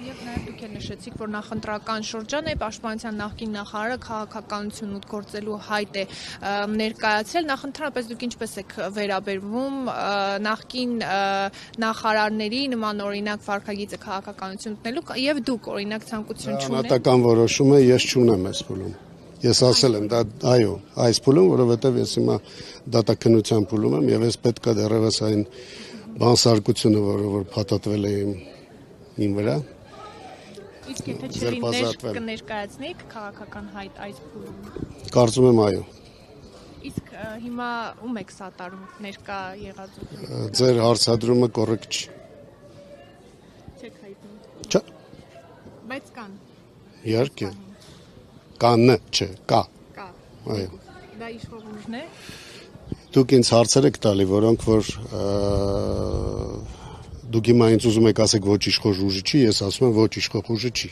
Եվ նաև դուք էլ նշեցիք, որ նախընտրական շրջան է, Պաշտպանության նախկին նախարարը քաղաքականություն գործելու հայտ է ներկայացրել, նախընտրապես դուք ինչպես եք վերաբերվում նախկին նախարարների նման օրինակ վարքագիծը քաղաքականություն մտնելու եւ դուք օրինակ ցանկություն չունեք։ Անհատական որոշում է, ես չունեմ այս փուլում։ Ես ասել եմ, դա այո, այս փուլում, որովհետև ես հիմա դատաքննության փուլում եմ եւ ես պետք է դեռևս այն բանսարկությունը, որ փաթաթվել է իմ վրա։ Իսկ եթե չլիներ կներկայացնեիք քաղաքական հայտ այս փուլում։ Կարծում եմ այո։ Իսկ հիմա ում եք սատարում ներկա եղած։ Ձեր հարցադրումը կոռեկտ չի։ Չեք հայտնում։ Չէ։ Բայց կան։ Իհարկե։ Կան, չէ, կա։ Կա։ Այո։ Դա իշխողությունն է։ Դուք ինձ հարցեր եք տալի, որոնք որ դուք հիմա ինձ ուզում եք ասեք ոչ իշխող ուժի չի, ես ասում եմ ոչ իշխող ուժի չի։